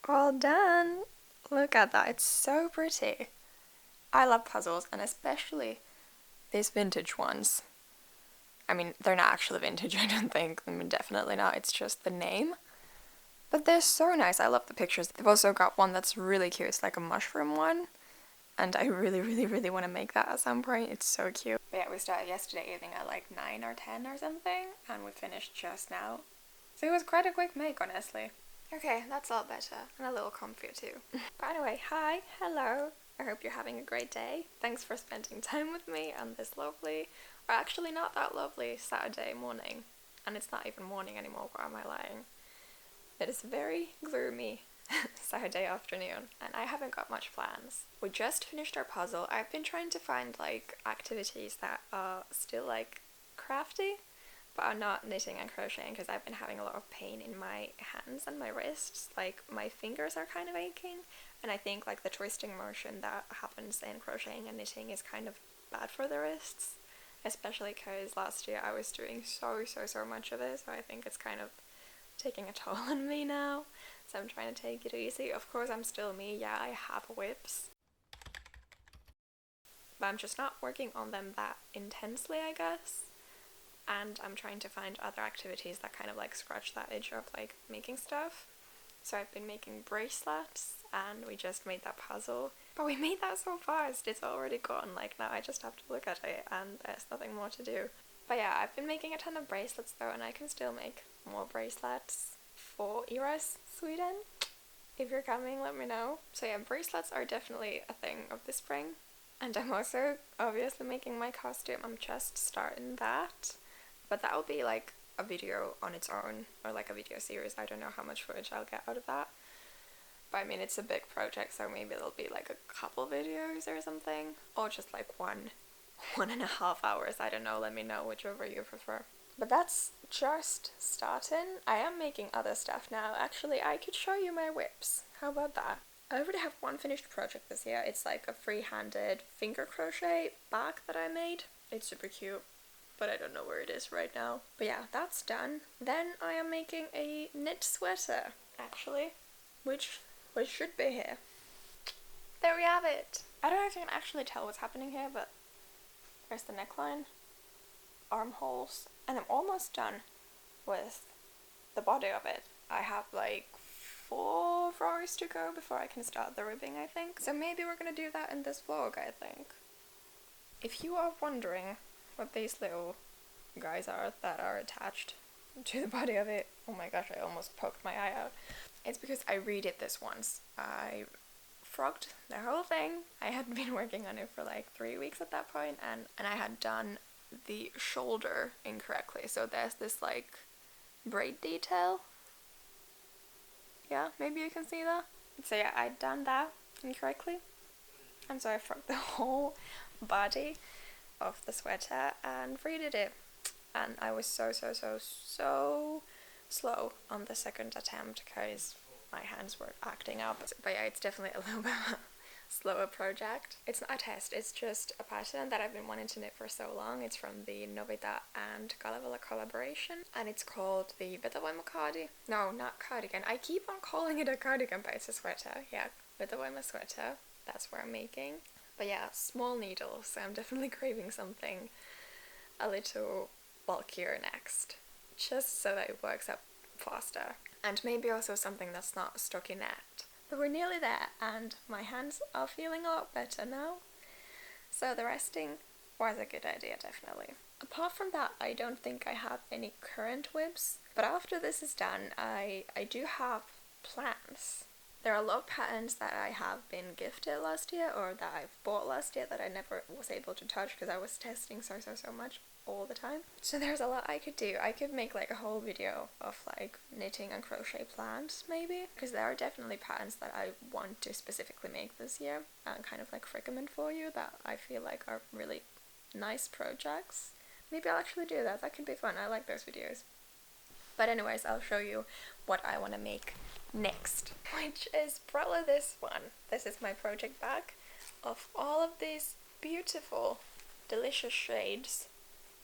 All done! Look at that, it's so pretty. I love puzzles, and especially these vintage ones. I mean, they're not actually vintage, I don't think. I mean, definitely not, it's just the name. But they're so nice, I love the pictures. They've also got one that's really cute, it's like a mushroom one. And I really want to make that at some point, it's so cute. But yeah, we started yesterday evening at like 9 or 10 or something, and we finished just now. So it was quite a quick make, honestly. Okay, that's a lot better, and a little comfier too. But anyway, hi, hello. I hope you're having a great day. Thanks for spending time with me on this lovely, or actually not that lovely, Saturday morning. And it's not even morning anymore, why am I lying? It is very gloomy Saturday afternoon, and I haven't got much plans. We just finished our puzzle. I've been trying to find like activities that are still like crafty, but are not knitting and crocheting, because I've been having a lot of pain in my hands and my wrists. Like my fingers are kind of aching, and I think like the twisting motion that happens in crocheting and knitting is kind of bad for the wrists, especially because last year I was doing so much of it, so I think it's kind of taking a toll on me now. So I'm trying to take it easy. Of course I'm still me, yeah, I have whips, but I'm just not working on them that intensely, I guess. And I'm trying to find other activities that kind of like scratch that itch of like making stuff. So I've been making bracelets, and we just made that puzzle. But we made that so fast, it's already gone. Like now I just have to look at it and there's nothing more to do. But yeah, I've been making a ton of bracelets though, and I can still make more bracelets for Eras, Sweden. If you're coming, let me know. So yeah, bracelets are definitely a thing of the spring. And I'm also obviously making my costume. I'm just starting that. But that will be like a video on its own, or like a video series. I don't know how much footage I'll get out of that. But I mean, it's a big project, so maybe it'll be like a couple videos or something. Or just like 1.5 hours. I don't know, let me know, whichever you prefer. But that's just starting. I am making other stuff now. Actually, I could show you my whips. How about that? I already have one finished project this year. It's like a free-handed finger crochet bag that I made. It's super cute, but I don't know where it is right now. But yeah, that's done. Then I am making a knit sweater, actually, which should be here. There we have it. I don't know if you can actually tell what's happening here, but there's the neckline, armholes, and I'm almost done with the body of it. I have like 4 rows to go before I can start the ribbing, I think. So maybe we're gonna do that in this vlog, I think. If you are wondering what these little guys are that are attached to the body of it, oh my gosh, I almost poked my eye out. It's because I redid this once. I frogged the whole thing. I had been working on it for like 3 weeks at that point, and I had done the shoulder incorrectly. So there's this like braid detail. Yeah, maybe you can see that. So yeah, I'd done that incorrectly, and so I frogged the whole body of the sweater and redid it. And I was so slow on the second attempt because my hands were acting up. But yeah, it's definitely a little bit of a slower project. It's not a test, it's just a pattern that I've been wanting to knit for so long. It's from the Novita and Galavilla collaboration, and it's called the Vetovoima cardigan. No, not cardigan. I keep on calling it a cardigan, but it's a sweater. Yeah, Vetovoima sweater. That's what I'm making. But yeah, small needles, so I'm definitely craving something a little bulkier next, just so that it works up faster. And maybe also something that's not stuck in net. But we're nearly there, and my hands are feeling a lot better now. So the resting was a good idea, definitely. Apart from that, I don't think I have any current whips. But after this is done, I do have plans. There are a lot of patterns that I have been gifted last year, or that I've bought last year, that I never was able to touch because I was testing so much all the time. So there's a lot I could do. I could make like a whole video of like knitting and crochet plans maybe, because there are definitely patterns that I want to specifically make this year and kind of like recommend for you that I feel like are really nice projects. Maybe I'll actually do that. That could be fun. I like those videos. But anyways, I'll show you what I want to make next, which is probably this one. This is my project bag of all of these beautiful, delicious shades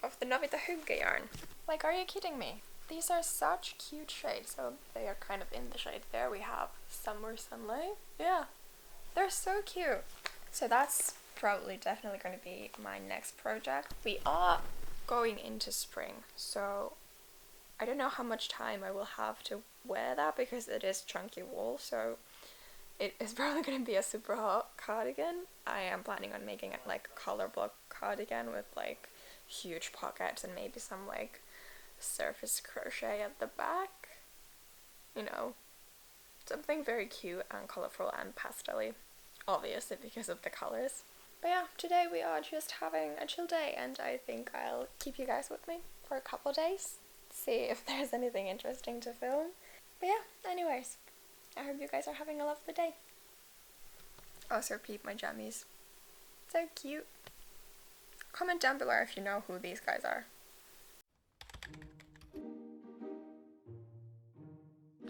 of the Novita yarn. Like, are you kidding me? these are such cute shades. So they are kind of in the shade there. We have Summer Sunlight. Yeah, they're so cute. So that's probably definitely going to be my next project. We are going into spring, so I don't know how much time I will have to wear that because it is chunky wool, so it is probably going to be a super hot cardigan. I am planning on making it like a color block cardigan with like huge pockets and maybe some like surface crochet at the back. You know, something very cute and colorful and pastel-y, obviously because of the colors. But yeah, today we are just having a chill day, and I think I'll keep you guys with me for a couple days, see if there's anything interesting to film. But yeah, anyways, I hope you guys are having a lovely day. Also repeat my jammies. So cute. Comment down below if you know who these guys are.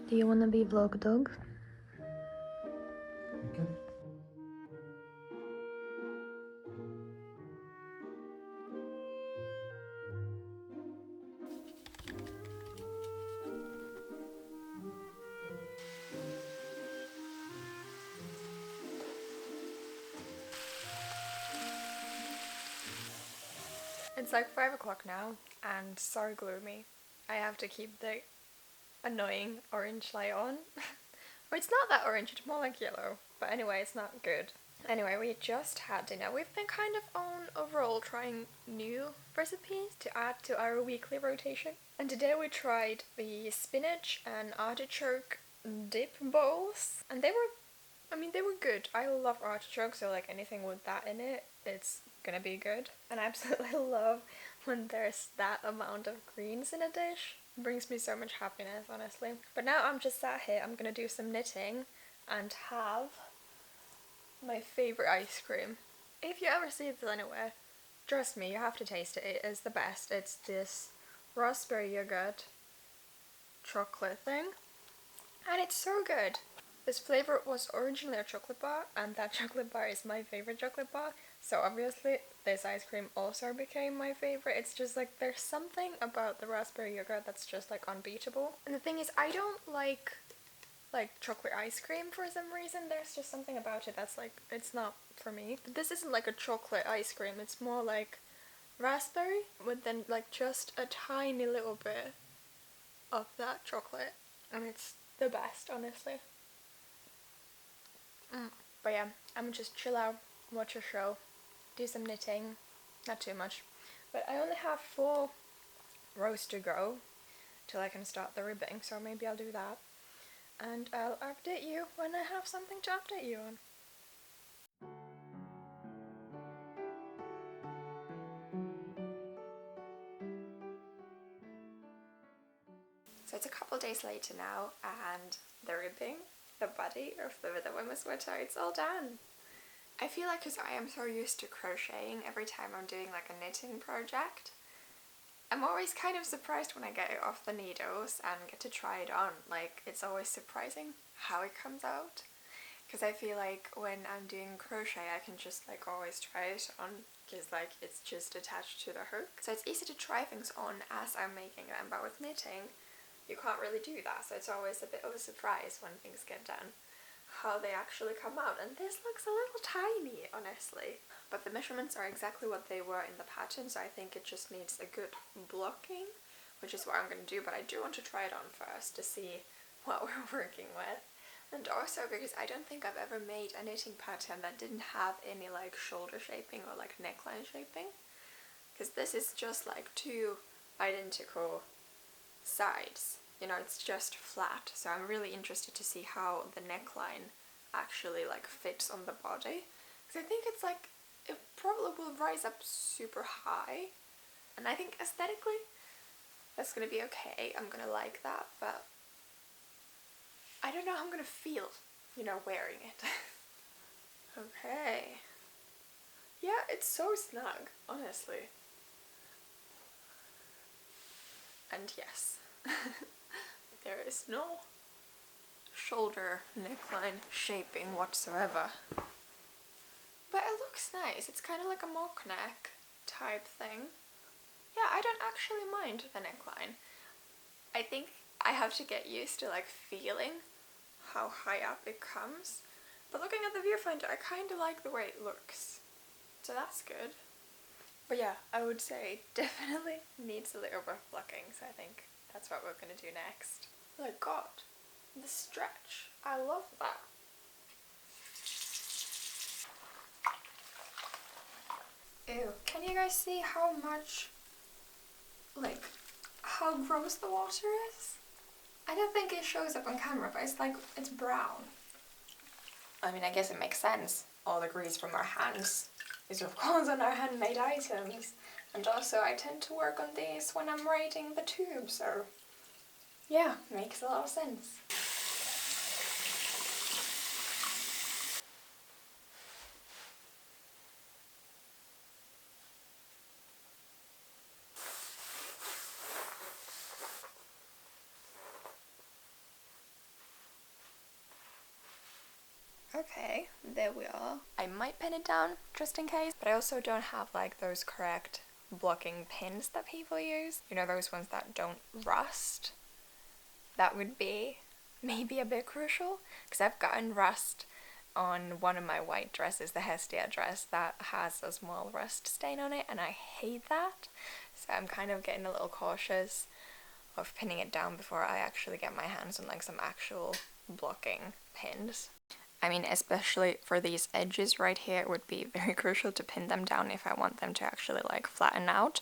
Do you wanna be vlog dog? Okay. It's like 5 o'clock now, and so gloomy. I have to keep the annoying orange light on. Or it's not that orange, it's more like yellow. But anyway, it's not good. Anyway, we just had dinner. We've been kind of on overall trying new recipes to add to our weekly rotation. And today we tried the spinach and artichoke dip bowls. And they were good. I love artichoke, so like anything with that in it, it's gonna be good. And I absolutely love when there's that amount of greens in a dish. It brings me so much happiness, honestly. But now I'm just sat here, I'm gonna do some knitting and have my favorite ice cream. If you ever see this anywhere, trust me, you have to taste it. It is the best. It's this raspberry yogurt chocolate thing, and it's so good. This flavor was originally a chocolate bar, and that chocolate bar is my favorite chocolate bar, so obviously this ice cream also became my favorite. It's just like there's something about the raspberry yogurt that's just like unbeatable. And the thing is, I don't like chocolate ice cream for some reason. There's just something about it that's like, it's not for me. But this isn't like a chocolate ice cream, it's more like raspberry with then like just a tiny little bit of that chocolate, and it's the best, honestly. But yeah, I'm gonna just chill out, watch a show, do some knitting, not too much. But I only have 4 rows to go till I can start the ribbing, so maybe I'll do that. And I'll update you when I have something to update you on. So it's a couple days later now, and the ribbing, the body of the Vetovoima sweater, it's all done. I feel like because I am so used to crocheting every time I'm doing like a knitting project, I'm always kind of surprised when I get it off the needles and get to try it on. Like, it's always surprising how it comes out. Because I feel like when I'm doing crochet, I can just like always try it on, because like it's just attached to the hook. So it's easy to try things on as I'm making them, but with knitting, you can't really do that. So it's always a bit of a surprise when things get done, how they actually come out. And this looks a little tiny, honestly. But the measurements are exactly what they were in the pattern, so I think it just needs a good blocking, which is what I'm going to do. But I do want to try it on first to see what we're working with. And also because I don't think I've ever made a knitting pattern that didn't have any like shoulder shaping or like neckline shaping. Because this is just like 2 identical sides. You know, it's just flat. So I'm really interested to see how the neckline actually like fits on the body. Because I think it's like, it probably will rise up super high. And I think aesthetically, that's going to be okay. I'm going to like that, but I don't know how I'm going to feel, you know, wearing it. Okay. Yeah, it's so snug, honestly. And yes, there is no shoulder neckline shaping whatsoever. But it looks nice. It's kind of like a mock neck type thing. Yeah, I don't actually mind the neckline. I think I have to get used to like feeling how high up it comes. But looking at the viewfinder, I kind of like the way it looks. So that's good. But yeah, I would say it definitely needs a little bit of blocking, so I think that's what we're going to do next. Oh my god, the stretch. I love that. Ew, can you guys see how much, like, how gross the water is? I don't think it shows up on camera, but it's like, it's brown. I mean, I guess it makes sense. All the grease from our hands is of course on our handmade items. And also I tend to work on these when I'm writing the tube, so yeah, makes a lot of sense. Okay, there we are. I might pin it down just in case, but I also don't have like those correct blocking pins that people use. You know, those ones that don't rust. That would be maybe a bit crucial, because I've gotten rust on one of my white dresses, the Hestia dress, that has a small rust stain on it, and I hate that. So I'm kind of getting a little cautious of pinning it down before I actually get my hands on like some actual blocking pins. I mean, especially for these edges right here, it would be very crucial to pin them down if I want them to actually like flatten out,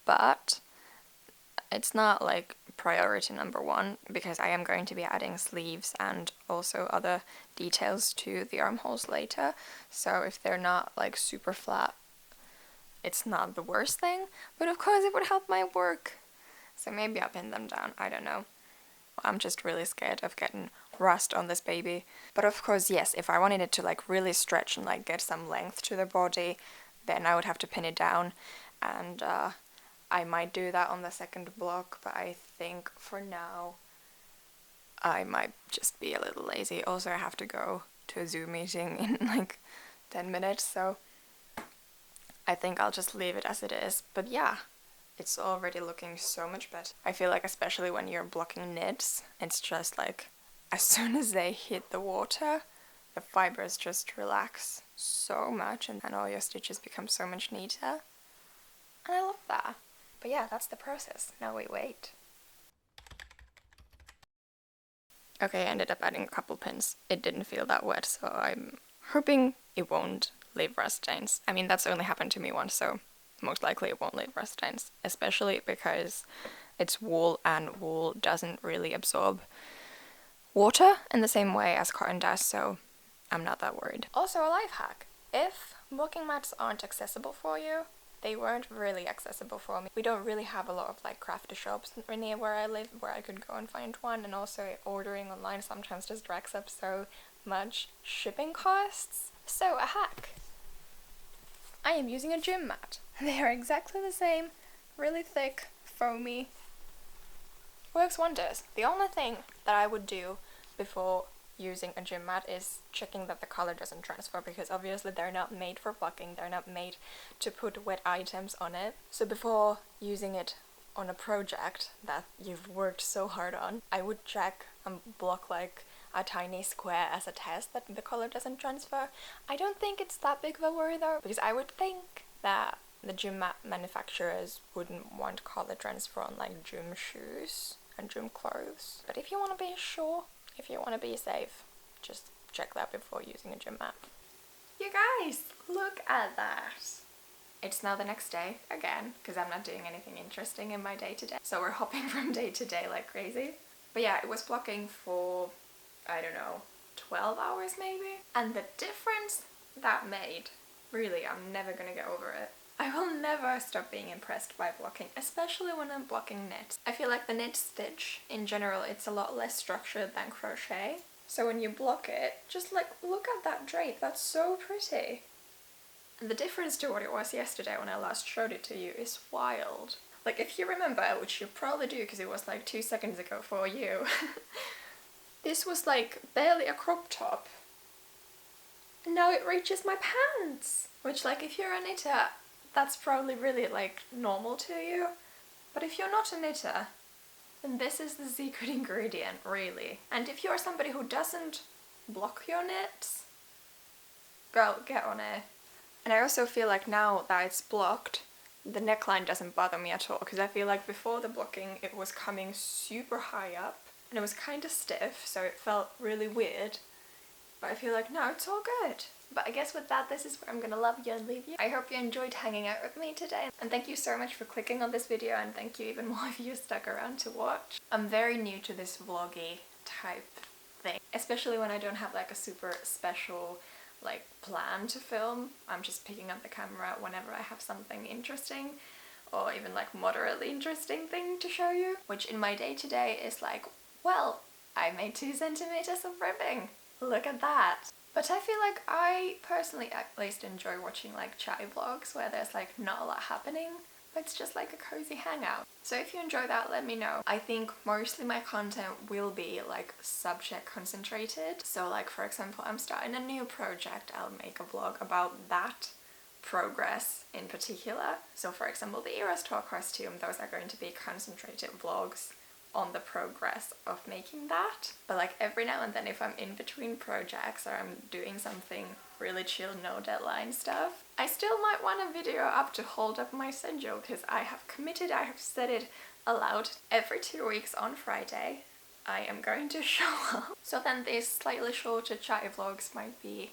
but it's not like priority number one, because I am going to be adding sleeves and also other details to the armholes later, so if they're not like super flat, it's not the worst thing, but of course it would help my work, so maybe I'll pin them down, I don't know. I'm just really scared of getting rust on this baby. But of course, yes, if I wanted it to like really stretch and like get some length to the body, then I would have to pin it down, and I might do that on the second block, but I think for now I might just be a little lazy. Also, I have to go to a Zoom meeting in like 10 minutes, so I think I'll just leave it as it is. But yeah, it's already looking so much better. I feel like especially when you're blocking knits, it's just like as soon as they hit the water, the fibers just relax so much, and all your stitches become so much neater. And I love that. But yeah, that's the process. Now we wait. Okay, I ended up adding a couple pins. It didn't feel that wet, so I'm hoping it won't leave rust stains. I mean, that's only happened to me once, so most likely it won't leave rust stains, especially because it's wool, and wool doesn't really absorb water in the same way as cotton does, so I'm not that worried. Also, a life hack. If blocking mats aren't accessible for you, they weren't really accessible for me. We don't really have a lot of like crafty shops near where I live where I could go and find one, and also ordering online sometimes just racks up so much shipping costs. So a hack. I am using a gym mat. They are exactly the same, really thick, foamy. Works wonders. The only thing that I would do before using a gym mat is checking that the color doesn't transfer, because obviously they're not made for blocking, they're not made to put wet items on it. So before using it on a project that you've worked so hard on, I would check and block like a tiny square as a test that the color doesn't transfer. I don't think it's that big of a worry though, because I would think that the gym mat manufacturers wouldn't want color transfer on like gym shoes and gym clothes. But if you want to be sure, if you want to be safe, just check that before using a gym mat. You guys, look at that! It's now the next day, again, because I'm not doing anything interesting in my day-to-day. So we're hopping from day to day like crazy. But yeah, it was blocking for, I don't know, 12 hours maybe? And the difference that made, really, I'm never gonna get over it. I will never stop being impressed by blocking, especially when I'm blocking knits. I feel like the knit stitch, in general, it's a lot less structured than crochet. So when you block it, just like, look at that drape, that's so pretty. And the difference to what it was yesterday when I last showed it to you is wild. Like, if you remember, which you probably do because it was like 2 seconds ago for you, this was like barely a crop top. And now it reaches my pants! Which, like, if you're a knitter, that's probably really like normal to you, but if you're not a knitter, then this is the secret ingredient, really. And if you're somebody who doesn't block your knits, girl, get on it. And I also feel like now that it's blocked, the neckline doesn't bother me at all, because I feel like before the blocking it was coming super high up and it was kind of stiff, so it felt really weird. But I feel like now it's all good. But I guess with that, this is where I'm gonna love you and leave you. I hope you enjoyed hanging out with me today, and thank you so much for clicking on this video, and thank you even more if you stuck around to watch. I'm very new to this vloggy type thing, especially when I don't have like a super special like plan to film. I'm just picking up the camera whenever I have something interesting or even like moderately interesting thing to show you, which in my day-to-day is like, well, I made 2 centimeters of ribbing. Look at that. But I feel like I personally at least enjoy watching like chatty vlogs where there's like not a lot happening, but it's just like a cozy hangout. So if you enjoy that, let me know. I think mostly my content will be like subject concentrated. So like for example, I'm starting a new project, I'll make a vlog about that progress in particular. So for example, the Eras Tour costume, those are going to be concentrated vlogs on the progress of making that. But like every now and then, if I'm in between projects or I'm doing something really chill, no deadline stuff, I still might want a video up to hold up my schedule, because I have committed, I have said it aloud, every 2 weeks on Friday I am going to show up. So then these slightly shorter chatty vlogs might be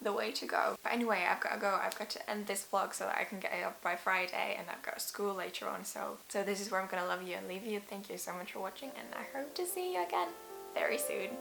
the way to go. But anyway, I've got to go. I've got to end this vlog so that I can get it up by Friday, and I've got school later on, so this is where I'm gonna love you and leave you. Thank you so much for watching, and I hope to see you again very soon.